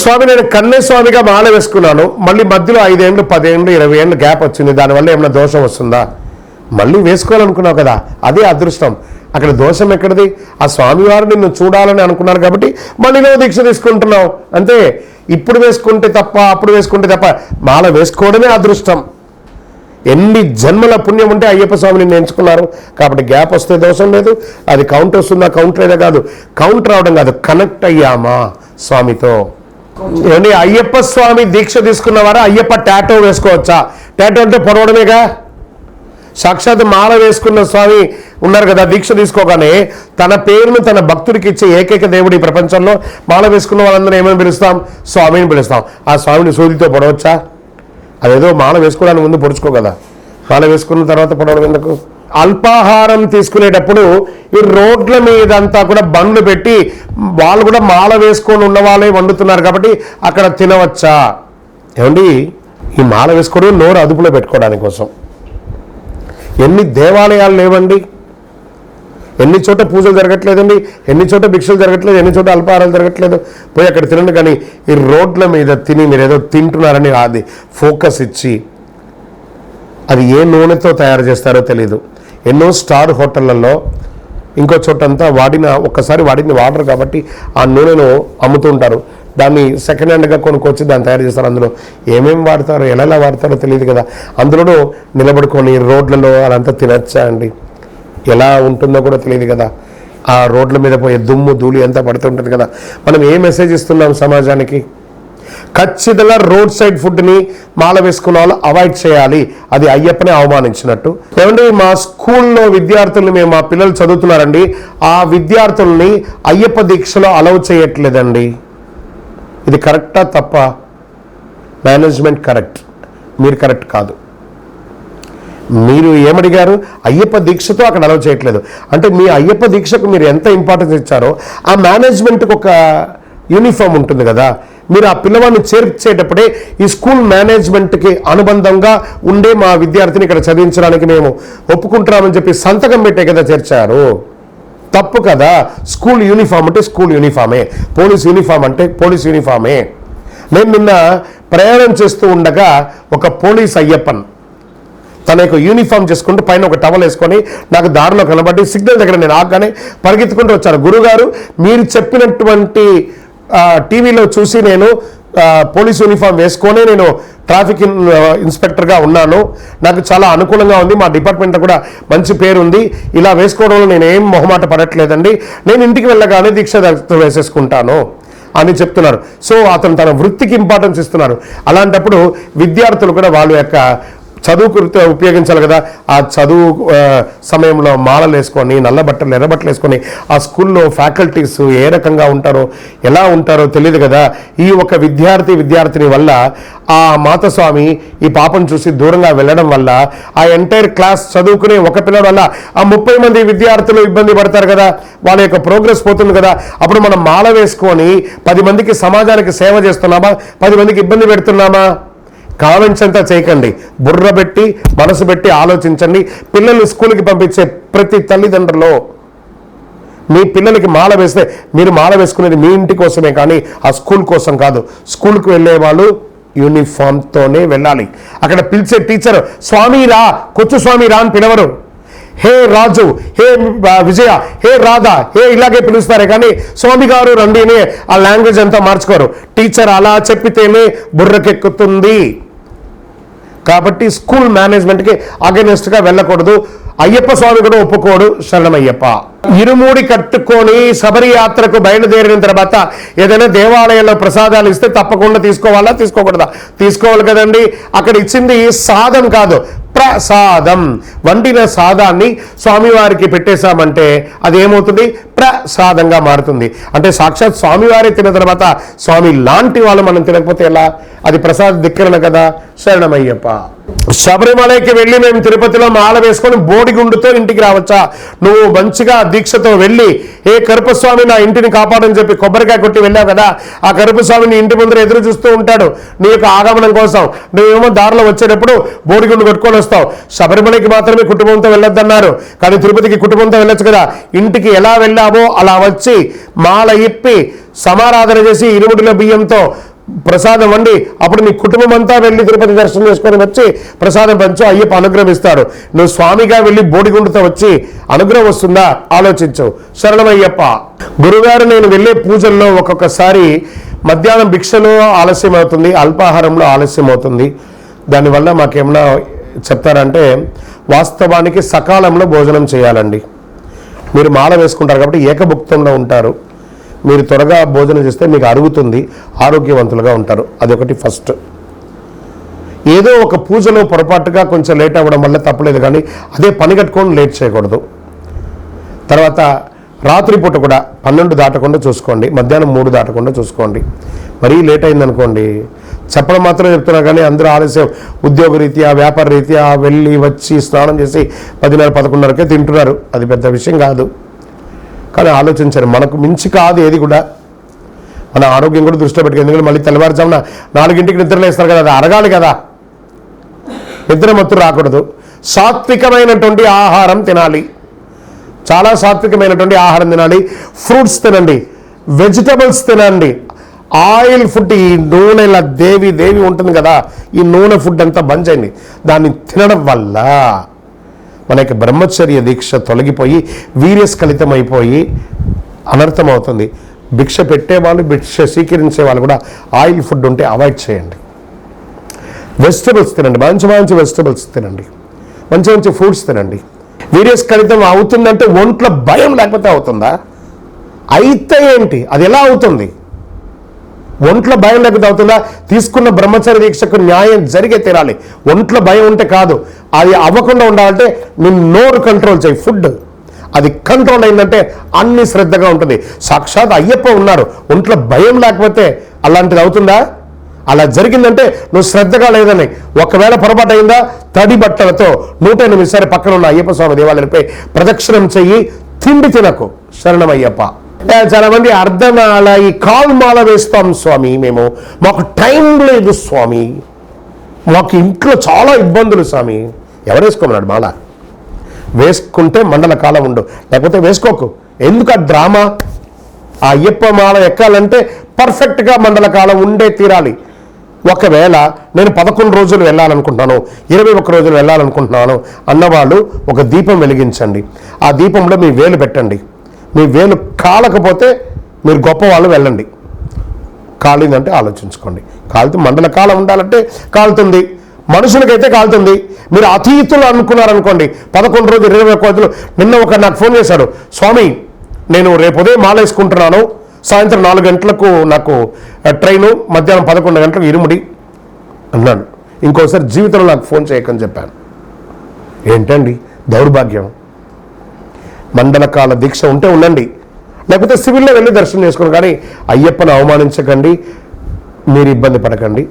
స్వామి నేను కన్యస్వామిగా మాల వేసుకున్నాను, మళ్ళీ మధ్యలో 5 ఏళ్ళు 10 ఏళ్ళు 20 ఏళ్ళు గ్యాప్ వచ్చింది, దానివల్ల ఏమైనా దోషం వస్తుందా? మళ్ళీ వేసుకోవాలనుకున్నావు కదా, అదే అదృష్టం. అక్కడ దోషం ఎక్కడిది? ఆ స్వామివారు నిన్ను చూడాలని అనుకున్నారు కాబట్టి మళ్ళీ నువ్వు దీక్ష తీసుకుంటున్నావు అంతే. ఇప్పుడు వేసుకుంటే తప్ప, అప్పుడు వేసుకుంటే తప్ప, మాల వేసుకోవడమే అదృష్టం. ఎన్ని జన్మల పుణ్యం ఉంటే అయ్యప్ప స్వామిని ఎంచుకున్నారు కాబట్టి గ్యాప్ వస్తే దోషం లేదు. అది కౌంట్ వస్తుందా, కౌంటర్ ఏదో కాదు, కౌంట్ రావడం కాదు, కనెక్ట్ అయ్యామా స్వామితో. ఏమండి, అయ్యప్ప స్వామి దీక్ష తీసుకున్నవారా అయ్యప్ప టాటో వేసుకోవచ్చా? టాటో అంటే పొడవడమేగా. సాక్షాత్ మాల వేసుకున్న స్వామి ఉన్నారు కదా, దీక్ష తీసుకోగానే తన పేరును తన భక్తుడికి ఇచ్చే ఏకైక దేవుడు ఈ ప్రపంచంలో. మాల వేసుకున్న వాళ్ళందరూ ఏమని పిలుస్తాం? స్వామిని పిలుస్తాం. ఆ స్వామిని సూదితో పొడవచ్చా? అదేదో మాల వేసుకోవడానికి ముందు పొడుచుకో కదా, మాల వేసుకున్న తర్వాత పొడవడం ఎందుకు? అల్పాహారం తీసుకునేటప్పుడు ఈ రోడ్ల మీదంతా కూడా బండ్లు పెట్టి వాళ్ళు కూడా మాల వేసుకొని ఉన్న వాళ్ళే వండుతున్నారు కాబట్టి అక్కడ తినవచ్చా? ఏమండి, ఈ మాల వేసుకోవడం నోరు అదుపులో పెట్టుకోవడానికి కోసం. ఎన్ని దేవాలయాలు లేవండి, ఎన్ని చోట పూజలు జరగట్లేదండి, ఎన్ని చోట భిక్షలు జరగట్లేదు, ఎన్ని చోట అల్పాహారాలు జరగట్లేదు. పోయి అక్కడ తినండి. కానీ ఈ రోడ్ల మీద తిని మీరు ఏదో తింటున్నారని అది ఫోకస్ ఇచ్చి అది ఏ నూనెతో తయారు చేస్తారో తెలీదు. ఎన్నో స్టార్ హోటళ్లలో ఇంకో చోటంతా ఒక్కసారి వాడిని వాడరు కాబట్టి ఆ నూనెను అమ్ముతూ ఉంటారు. దాన్ని సెకండ్ హ్యాండ్గా కొనుక్కొచ్చి దాన్ని తయారు చేస్తారు. అందులో ఏమేమి వాడతారో ఎలా వాడతారో తెలియదు కదా. అందులోనూ నిలబడుకొని రోడ్లలో అదంతా తినచ్చా అండి? ఎలా ఉంటుందో కూడా తెలియదు కదా. ఆ రోడ్ల మీద పోయే దుమ్ము ధూళి అంతా పడుతుంటుంది కదా. మనం ఏ మెసేజ్ ఇస్తున్నాం సమాజానికి? ఖచ్చితంగా రోడ్ సైడ్ ఫుడ్ని మాల వేసుకున్న వాళ్ళు అవాయిడ్ చేయాలి. అది అయ్యప్పని అవమానించినట్టు. ఏమంటే మా స్కూల్లో విద్యార్థుల్ని మా పిల్లలు చదువుతున్నారండి, ఆ విద్యార్థుల్ని అయ్యప్ప దీక్షలో అలౌ చేయట్లేదండి. ఇది కరెక్టా తప్ప? మేనేజ్మెంట్ కరెక్ట్, మీరు కరెక్ట్ కాదు. మీరు ఏమడిగారు? అయ్యప్ప దీక్షతో అక్కడ అలౌ చేయట్లేదు అంటే మీ అయ్యప్ప దీక్షకు మీరు ఎంత ఇంపార్టెన్స్ ఇచ్చారో ఆ మేనేజ్మెంట్కి ఒక యూనిఫామ్ ఉంటుంది కదా. మీరు ఆ పిల్లవాడిని చేర్చేటప్పుడే ఈ స్కూల్ మేనేజ్మెంట్కి అనుబంధంగా ఉండే మా విద్యార్థిని ఇక్కడ చదివించడానికి మేము ఒప్పుకుంటున్నామని చెప్పి సంతకం పెట్టే కదా చేర్చారు. తప్పు కదా. స్కూల్ యూనిఫామ్ అంటే స్కూల్ యూనిఫామే, పోలీస్ యూనిఫామ్ అంటే పోలీస్ యూనిఫామే. నేను నిన్న ప్రయాణం చేస్తూ ఉండగా ఒక పోలీస్ అయ్యప్పన్ తన యొక్క యూనిఫామ్ చేసుకుంటూ పైన ఒక టవల్ వేసుకొని నాకు దారిలో కనబడి సిగ్నల్ దగ్గర నేను ఆగానే పరిగెత్తుకుంటూ వచ్చాను. గురుగారు, మీరు చెప్పినటువంటి టీవీలో చూసి నేను పోలీస్ యూనిఫామ్ వేసుకొని నేను ట్రాఫిక్ ఇన్స్పెక్టర్గా ఉన్నాను, నాకు చాలా అనుకూలంగా ఉంది, మా డిపార్ట్మెంట్లో కూడా మంచి పేరు ఉంది, ఇలా వేసుకోవడంలో నేను ఏం మొహమాట పడట్లేదండి, నేను ఇంటికి వెళ్ళగానే దీక్ష వేసేసుకుంటాను అని చెప్తున్నారు. సో అతను తన వృత్తికి ఇంపార్టెన్స్ ఇస్తున్నారు. అలాంటప్పుడు విద్యార్థులు కూడా వాళ్ళ యొక్క చదువుకు ఉపయోగించాలి కదా. ఆ చదువు సమయంలో మాలలు వేసుకొని నల్ల బట్టలు ఎర్ర బట్టలు వేసుకొని ఆ స్కూల్లో ఫ్యాకల్టీస్ ఏ రకంగా ఉంటారో ఎలా ఉంటారో తెలియదు కదా. ఈ ఒక విద్యార్థిని వల్ల ఆ మాతస్వామి ఈ పాపను చూసి దూరంగా వెళ్ళడం వల్ల ఆ ఎంటైర్ క్లాస్ చదువుకునే ఒక పిల్లల వల్ల ఆ 30 మంది విద్యార్థులు ఇబ్బంది పడతారు కదా, వాళ్ళ యొక్క ప్రోగ్రెస్ పోతుంది కదా. అప్పుడు మనం మాల వేసుకొని 10 మందికి సమాజానికి సేవ చేస్తున్నామా, 10 మందికి ఇబ్బంది పెడుతున్నామా? కామెంట్స్ అంతా చేయకండి, బుర్ర పెట్టి మనసు పెట్టి ఆలోచించండి. పిల్లల్ని స్కూల్కి పంపించే ప్రతి తల్లిదండ్రులు మీ పిల్లలకి మాల వేస్తే మీరు మాల వేసుకునేది మీ ఇంటి కోసమే కానీ ఆ స్కూల్ కోసం కాదు. స్కూల్కి వెళ్ళే వాళ్ళు యూనిఫామ్తోనే వెళ్ళాలి. అక్కడ పిలిచే టీచర్ స్వామి రా, కొచ్చు స్వామి రా అని పిలవరు. హే రాజు, హే విజయ, హే రాధా, హే ఇలాగే పిలుస్తారే కానీ స్వామి గారు రండి అని ఆ లాంగ్వేజ్ అంతా మార్చుకోరు. టీచర్ అలా చెప్పితేనే బుర్రకెక్కుతుంది. కాబట్టి స్కూల్ మేనేజ్మెంట్కి అగెనిస్ట్గా వెళ్ళకూడదు. అయ్యప్ప స్వామి కూడా ఒప్పుకోడు. శరణమయ్యప్ప. ఇరుమూడి కట్టుకొని శబరి యాత్రకు బయలుదేరిన తర్వాత ఏదైనా దేవాలయంలో ప్రసాదాలు ఇస్తే తప్పకుండా తీసుకోవాలా, తీసుకోకూడదా? తీసుకోవాలి కదండి. అక్కడ ఇచ్చింది సాదం కాదు, ప్రసాదం. వండిన సాదాన్ని స్వామివారికి పెట్టేశామంటే అది ఏమవుతుంది? ప్రసాదంగా మారుతుంది. అంటే సాక్షాత్ స్వామివారి తిన్న తర్వాత స్వామి లాంటి వాళ్ళు మనం తినకపోతే ఎలా? అది ప్రసాద ధిక్కరణ కదా. శరణమయ్యప్ప. శబరిమలకి వెళ్ళి మేము తిరుపతిలో మాల వేసుకొని బోడిగుండుతో ఇంటికి రావచ్చా? నువ్వు మంచిగా దీక్షతో వెళ్ళి ఏ కరుపస్వామి నా ఇంటిని కాపాడని చెప్పి కొబ్బరికాయ కొట్టి వెళ్ళావు కదా, ఆ కరుపస్వామిని ఇంటి ముందర ఎదురు చూస్తూ ఉంటాడు నీ యొక్క ఆగమనం కోసం. నువ్వేమో దారిలో వచ్చేటప్పుడు బోడిగుండు కొట్టుకొని వస్తావు. శబరిమలకి మాత్రమే కుటుంబంతో వెళ్ళొద్దన్నారు, కానీ తిరుపతికి కుటుంబంతో వెళ్ళొచ్చు కదా. ఇంటికి ఎలా వెళ్ళావో అలా వచ్చి మాల ఇప్పి సమారాధన చేసి ఇరుముడిలో బియ్యంతో ప్రసాదం వండి అప్పుడు నీ కుటుంబం అంతా వెళ్ళి తిరుపతి దర్శనం చేసుకొని వచ్చి ప్రసాదం పంచు, అయ్యప్ప అనుగ్రహిస్తాడు. నువ్వు స్వామిగా వెళ్ళి బోడిగుండుతో వచ్చి అనుగ్రహం వస్తుందా? ఆలోచించు. శరణమయ్యప్ప. గురుగారు, నేను వెళ్ళే పూజల్లో ఒక్కొక్కసారి మధ్యాహ్నం భిక్షలో ఆలస్యం అవుతుంది, అల్పాహారంలో ఆలస్యం అవుతుంది, దానివల్ల మాకేమన్నా చెప్తారంటే, వాస్తవానికి సకాలంలో భోజనం చేయాలండి. మీరు మాల వేసుకుంటారు కాబట్టి ఏకభుక్తంలో ఉంటారు. మీరు త్వరగా భోజనం చేస్తే మీకు అరుగుతుంది, ఆరోగ్యవంతులుగా ఉంటారు. అదొకటి ఫస్ట్. ఏదో ఒక పూజలో పొరపాటుగా కొంచెం లేట్ అవ్వడం వల్ల తప్పలేదు, కానీ అదే పని కట్టుకొని లేట్ చేయకూడదు. తర్వాత రాత్రిపూట కూడా 12 దాటకుండా చూసుకోండి, మధ్యాహ్నం 3 దాటకుండా చూసుకోండి. మరీ లేట్ అయిందనుకోండి, చెప్పడం మాత్రం చెప్తున్నా కానీ అందరూ ఆలస్యం, ఉద్యోగ రీత్యా వ్యాపార రీత్యా వెళ్ళి వచ్చి స్నానం చేసి 10:30-11:30కే తింటున్నారు. అది పెద్ద విషయం కాదు, కానీ ఆలోచించారు. మనకు మించి కాదు ఏది కూడా. మన ఆరోగ్యం కూడా దృష్టిలో పెట్టుకుని, ఎందుకంటే మళ్ళీ తెల్లవారుజామున 4ంటికి నిద్రలేస్తారు కదా, అది అరగాలి కదా, నిద్ర మత్తు రాకూడదు. సాత్వికమైనటువంటి ఆహారం తినాలి, చాలా సాత్వికమైనటువంటి ఆహారం తినాలి. ఫ్రూట్స్ తినండి, వెజిటబుల్స్ తినండి. ఆయిల్ ఫుడ్, ఈ నూనెల దేవి ఉంటుంది కదా, ఈ నూనె ఫుడ్ అంతా బంద్ చేయండి. దాన్ని తినడం వల్ల మనకి బ్రహ్మచర్య దీక్ష తొలగిపోయి వీర్యస్ఖలితమైపోయి అనర్థం అవుతుంది. భిక్ష పెట్టేవాళ్ళు, భిక్ష స్వీకరించే వాళ్ళు కూడా ఆయిల్ ఫుడ్ ఉంటే అవాయిడ్ చేయండి. వెజిటబుల్స్ తినండి, మంచి మంచి వెజిటబుల్స్ తినండి, మంచి మంచి ఫ్రూట్స్ తినండి. వీర్యస్ఖలితం అవుతుందంటే ఒంట్లో భయం లేకపోతే అవుతుందా? అయితే ఏంటి, అది ఎలా అవుతుంది? ఒంట్లో భయం లేకపోతే అవుతుందా? తీసుకున్న బ్రహ్మచర్య దీక్షకు న్యాయం జరిగే తీరాలి. ఒంట్లో భయం ఉంటే కాదు, అది అవ్వకుండా ఉండాలంటే నీ నోరు కంట్రోల్ చేయి. ఫుడ్ అది కంట్రోల్ అయిందంటే అన్ని శ్రద్ధగా ఉంటుంది. సాక్షాత్ అయ్యప్ప ఉన్నారు, ఒంట్లో భయం లేకపోతే అలాంటిది అవుతుందా? అలా జరిగిందంటే నువ్వు శ్రద్ధగా లేదని. ఒకవేళ పొరపాటు అయిందా, తడి బట్టలతో 108 పక్కన ఉన్న అయ్యప్ప స్వామి దేవాలయంపై ప్రదక్షిణం చెయ్యి, తిండి తినకు. శరణమయ్యప్ప. చాలా మంది అర్ధమాల, ఈ కాల్ మాల వేస్తాం స్వామి, మేము మాకు టైం లేదు స్వామి, మాకు ఇంట్లో చాలా ఇబ్బందులు స్వామి. ఎవరు వేసుకోమన్నాడు మాల? వేసుకుంటే మండల కాలం ఉండు, లేకపోతే వేసుకోకు. ఎందుకు ఆ డ్రామా? ఆ అయ్యప్ప మాల ఎక్కాలంటే పర్ఫెక్ట్గా మండల కాలం ఉండే తీరాలి. ఒకవేళ నేను 11 రోజులు వెళ్ళాలనుకుంటున్నాను, 21 రోజులు వెళ్ళాలనుకుంటున్నాను అన్నవాళ్ళు ఒక దీపం వెలిగించండి. ఆ దీపంలో మీ వేలు పెట్టండి. మీ వేలు కాలకపోతే మీరు గొప్పవాళ్ళు వెళ్ళండి. కాలిందంటే ఆలోచించుకోండి. కాలితే మండల కాలం ఉండాలంటే కాలుతుంది, మనుషులకైతే కాలుతుంది. మీరు అతీతులు అనుకున్నారనుకోండి, 11 రోజులు 21 రోజులు. నిన్న ఒక నాకు ఫోన్ చేశాడు, స్వామి నేను రేపు ఉదయం మాల వేసుకుంటున్నాను, సాయంత్రం 4 గంటలకు నాకు ట్రైను, మధ్యాహ్నం 11 గంటలకు ఇరుముడి అన్నాడు. ఇంకోసారి జీవితంలో నాకు ఫోన్ చేయకని చెప్పాను. ఏంటండి దౌర్భాగ్యం? మండలకాల దీక్ష ఉంటే ఉండండి, లేకపోతే సివిల్లో వెళ్ళి దర్శనం చేసుకోండి, కానీ అయ్యప్పను అవమానించకండి, మీరు ఇబ్బంది పడకండి.